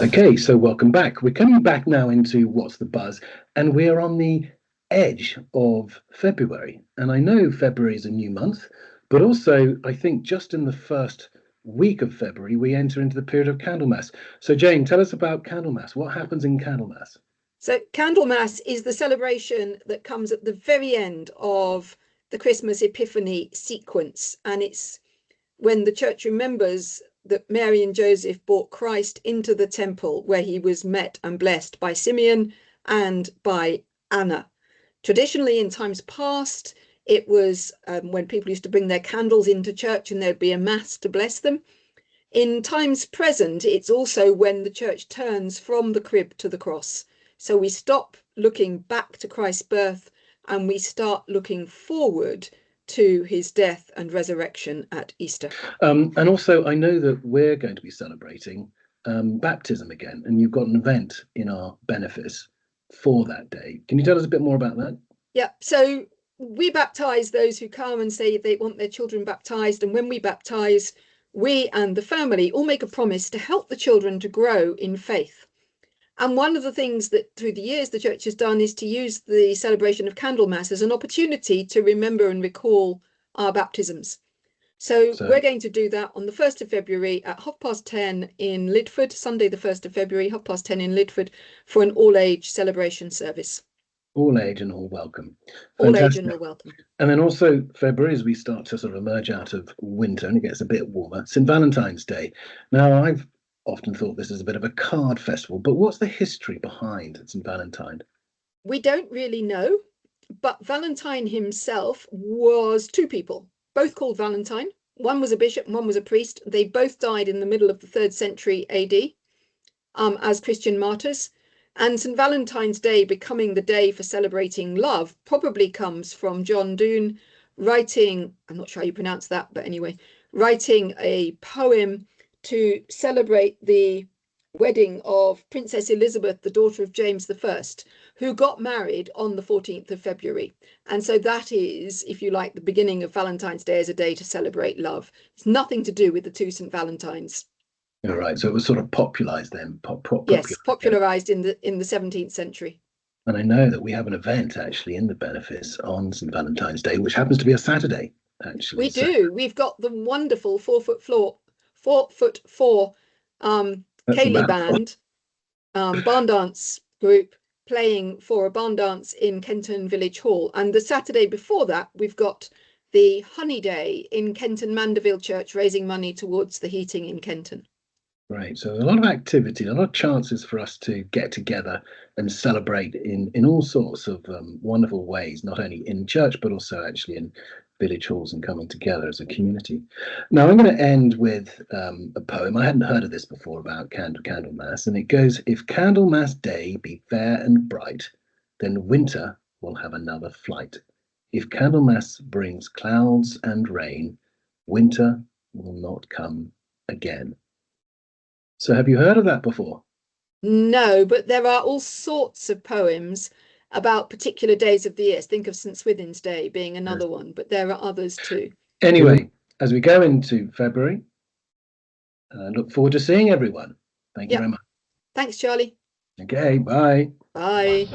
Okay, so welcome back. We're coming back now into What's the Buzz, and we're on the edge of February. And I know February is a new month, but also I think just in the first week of February, we enter into the period of Candlemas. So, Jane, tell us about Candlemas. What happens in Candlemas? So Candlemas is the celebration that comes at the very end of the Christmas Epiphany sequence. And it's when the church remembers that Mary and Joseph brought Christ into the temple where he was met and blessed by Simeon and by Anna. Traditionally, in times past, it was when people used to bring their candles into church and there'd be a mass to bless them. In times present, it's also when the church turns from the crib to the cross. So we stop looking back to Christ's birth and we start looking forward to his death and resurrection at Easter. And also, I know that we're going to be celebrating baptism again, and you've got an event in our Benefice for that day. Can you tell us a bit more about that? Yeah, so we baptize those who come and say they want their children baptized. And when we baptize, we and the family all make a promise to help the children to grow in faith. And one of the things that through the years the church has done is to use the celebration of Candlemas as an opportunity to remember and recall our baptisms. So we're going to do that on the 1st of February at 10:30 in Lidford, Sunday the 1st of February, 10:30 in Lidford, for an all-age celebration service. All age and all welcome. All age and all welcome. And then also February, as we start to sort of emerge out of winter and it gets a bit warmer, St. Valentine's Day. Now, I've often thought this is a bit of a card festival, but what's the history behind St. Valentine? We don't really know, but Valentine himself was two people, both called Valentine. One was a bishop and one was a priest. They both died in the middle of the 3rd century AD as Christian martyrs. And St. Valentine's Day becoming the day for celebrating love probably comes from John Donne writing, I'm not sure how you pronounce that, but anyway, writing a poem to celebrate the wedding of Princess Elizabeth, the daughter of James I, who got married on the 14th of February. And so that is, if you like, the beginning of Valentine's Day as a day to celebrate love. It's nothing to do with the two St. Valentines. All right, so it was sort of popularized then. Yes, popularized in the 17th century. And I know that we have an event actually in the Benefice on St. Valentine's Day, which happens to be a Saturday, actually. We do. We've got the wonderful 4'4" Ceilidh band, barn dance group playing for a barn dance in Kenton Village Hall. And the Saturday before that, we've got the Honey Day in Kenton Mandeville Church, raising money towards the heating in Kenton. Right, so there's a lot of activity, a lot of chances for us to get together and celebrate in all sorts of wonderful ways, not only in church, but also actually in village halls and coming together as a community. Now, I'm going to end with a poem. I hadn't heard of this before about Candlemas, and it goes, "If Candlemas Day be fair and bright, then winter will have another flight. If Candlemas brings clouds and rain, winter will not come again." So have you heard of that before? No, but there are all sorts of poems about particular days of the year. Think of St. Swithin's Day being another one, but there are others too. Anyway, as we go into February, look forward to seeing everyone. Thank you very much. Thanks, Charlie. Okay, bye. Bye.